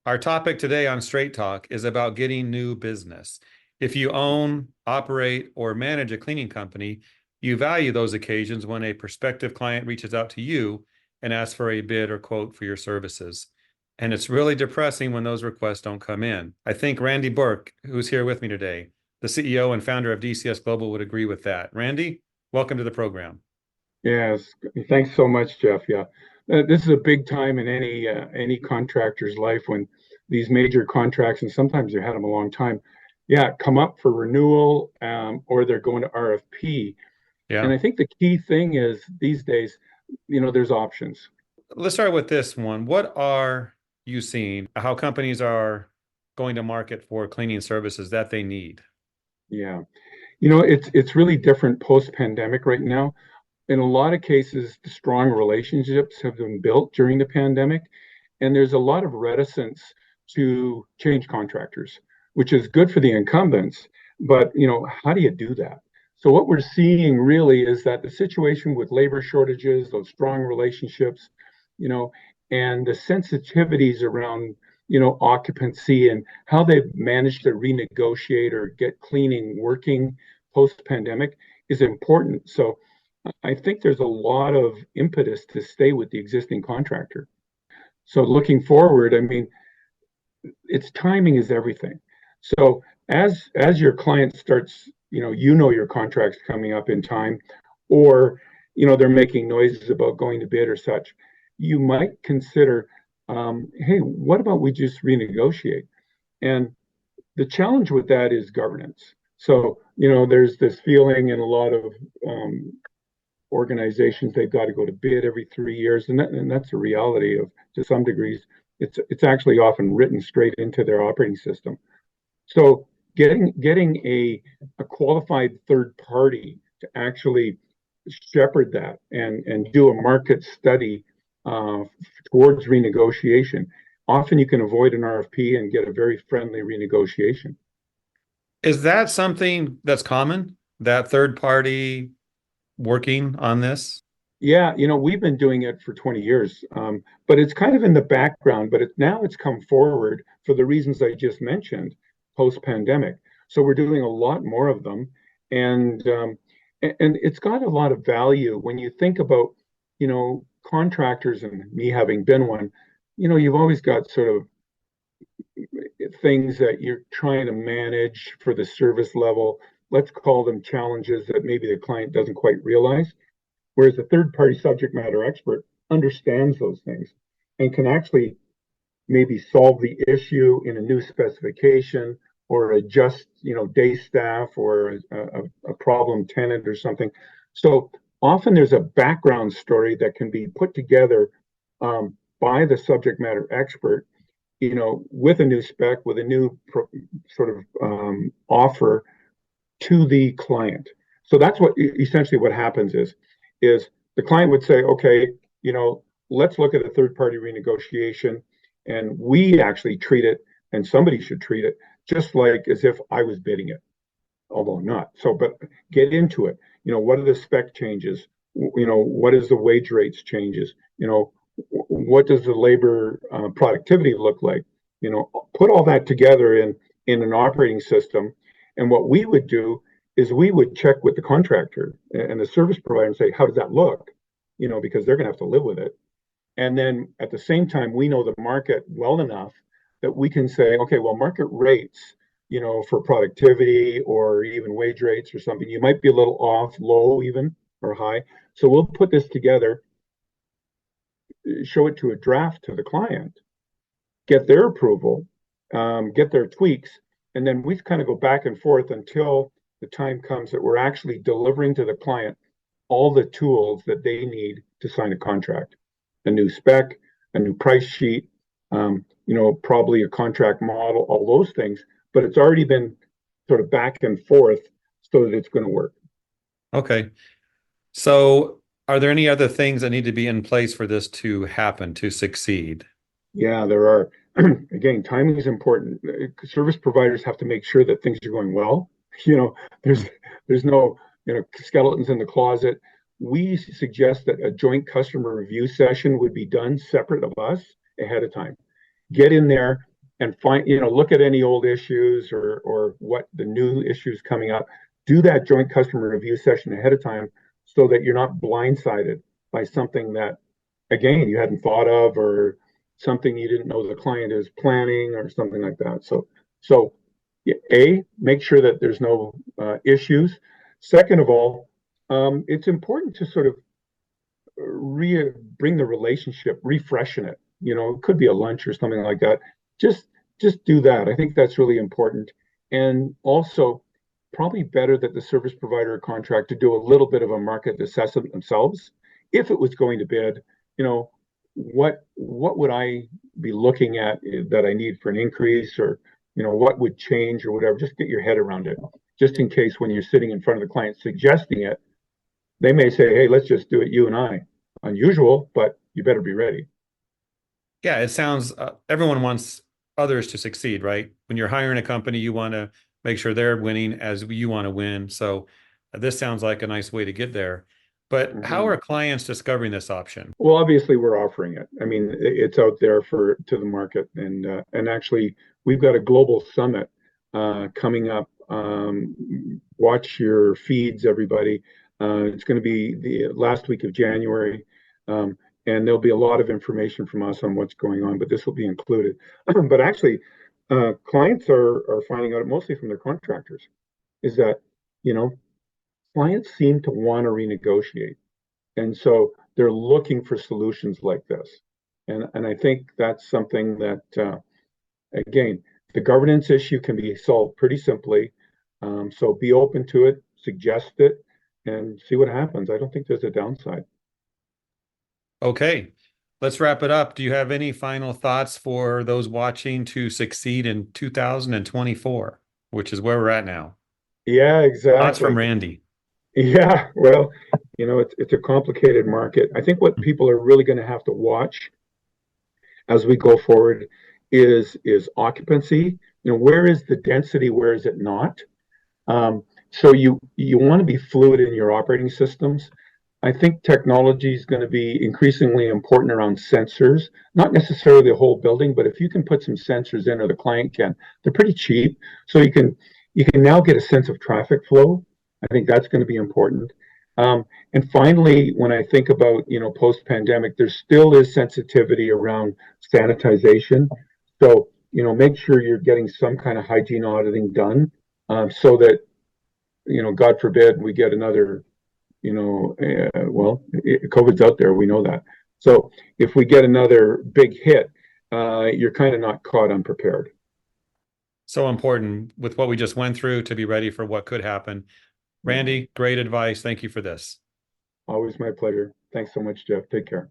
Our topic today on Straight Talk is about getting new business. If you own, operate, or manage a cleaning company, you value those occasions when a prospective client reaches out to you and asks for a bid or quote for your services. And it's really depressing when those requests don't come in. I think Randy Burke, who's here with me today, the CEO and founder of DCS Global, would agree with that. Randy, welcome to the program. Yes, thanks so much, Jeff. Yeah, this is a big time in any contractor's life when these major contracts, and sometimes they've had them a long time, yeah, come up for renewal, or they're going to RFP. And Yeah. I think the key thing is these days, there's options. Let's start with this one. What are you seeing? How companies are going to market for cleaning services that they need? Yeah, it's really different post-pandemic right now. In a lot of cases, the strong relationships have been built during the pandemic, and there's a lot of reticence to change contractors, which is good for the incumbents. But how do you do that? So what we're seeing really is that the situation with labor shortages, those strong relationships, you know, and the sensitivities around occupancy and how they've managed to renegotiate or get cleaning working post-pandemic is important. So I think there's a lot of impetus to stay with the existing contractor. So looking forward, I mean, its timing is everything. So as your client starts, your contract's coming up in time, or they're making noises about going to bid or such, you might consider, hey, what about we just renegotiate? And the challenge with that is governance. So there's this feeling in a lot of organizations they've got to go to bid every 3 years, and that's a reality of to some degrees. It's actually often written straight into their operating system. So getting a qualified third party to actually shepherd that and do a market study uh, towards renegotiation. Often you can avoid an RFP and get a very friendly renegotiation. Is that something that's common, that third party working on this? Yeah, we've been doing it for 20 years, but it's kind of in the background. But now it's come forward for the reasons I just mentioned, post-pandemic. So we're doing a lot more of them, and it's got a lot of value when you think about, contractors and me having been one. You've always got sort of things that you're trying to manage for the service level. Let's call them challenges that maybe the client doesn't quite realize. Whereas a third party subject matter expert understands those things and can actually maybe solve the issue in a new specification or adjust, day staff or a problem tenant or something. So often there's a background story that can be put together by the subject matter expert, with a new spec, with a new sort of offer to the client. So that's what essentially what happens is the client would say, okay, let's look at a third party renegotiation, and we actually treat it, and somebody should treat it just like as if I was bidding it, although not. So, but get into it. What are the spec changes? What is the wage rates changes? What does the labor productivity look like? Put all that together in an operating system. And what we would do is we would check with the contractor and the service provider and say, how does that look? Because they're going to have to live with it. And then at the same time, we know the market well enough that we can say, okay, well, market rates, for productivity or even wage rates or something, you might be a little off, low even or high. So we'll put this together, show it to a draft to the client, get their approval, get their tweaks, and then we kind of go back and forth until the time comes that we're actually delivering to the client all the tools that they need to sign a contract, a new spec, a new price sheet, probably a contract model, all those things. But it's already been sort of back and forth so that it's going to work. Okay. So, are there any other things that need to be in place for this to happen, to succeed? Yeah, there are. Again, timing is important. Service providers have to make sure that things are going well. You know, there's there's no skeletons in the closet. We suggest that a joint customer review session would be done separate of us ahead of time. Get in there, and find, look at any old issues or what the new issues coming up. Do that joint customer review session ahead of time so that you're not blindsided by something that, again, you hadn't thought of, or something you didn't know the client is planning or something like that. So make sure that there's no issues. Second of all, it's important to sort of bring the relationship, refreshen it. It could be a lunch or something like that. Just just do that. I think that's really important. And also, probably better that the service provider or contractor do a little bit of a market assessment themselves. If it was going to bid, you know, what would I be looking at that I need for an increase, or what would change or whatever. Just get your head around it, just in case when you're sitting in front of the client suggesting it, they may say, "Hey, let's just do it, you and I." Unusual, but you better be ready. Yeah, it sounds everyone wants others to succeed, right? When you're hiring a company, you want to make sure they're winning as you want to win. So this sounds like a nice way to get there. But how Mhm. are clients discovering this option? Well, obviously, we're offering it. I mean, it's out there to the market, and actually, we've got a global summit coming up. Watch your feeds, everybody. It's going to be the last week of January, um, and there'll be a lot of information from us on what's going on. But this will be included. But actually, clients are finding out mostly from their contractors is that you know clients seem to want to renegotiate. And so they're looking for solutions like this. And I think that's something that, again, the governance issue can be solved pretty simply. So be open to it, suggest it, and see what happens. I don't think there's a downside. Okay, let's wrap it up. Do you have any final thoughts for those watching to succeed in 2024, which is where we're at now? Yeah, Thoughts from exactly. Randy. Yeah, well, it's a complicated market. I think what people are really going to have to watch as we go forward is occupancy. Where is the density? Where is it not? So you want to be fluid in your operating systems. I think technology is going to be increasingly important around sensors, not necessarily the whole building, but if you can put some sensors in, or the client can, they're pretty cheap. So you can now get a sense of traffic flow. I think that's going to be important. And finally, when I think about post-pandemic, there still is sensitivity around sanitization. So make sure you're getting some kind of hygiene auditing done, so that God forbid we get another, COVID's out there, we know that. So if we get another big hit, you're kind of not caught unprepared. So important with what we just went through to be ready for what could happen. Yeah. Randy, great advice. Thank you for this. Always my pleasure. Thanks so much, Jeff. Take care.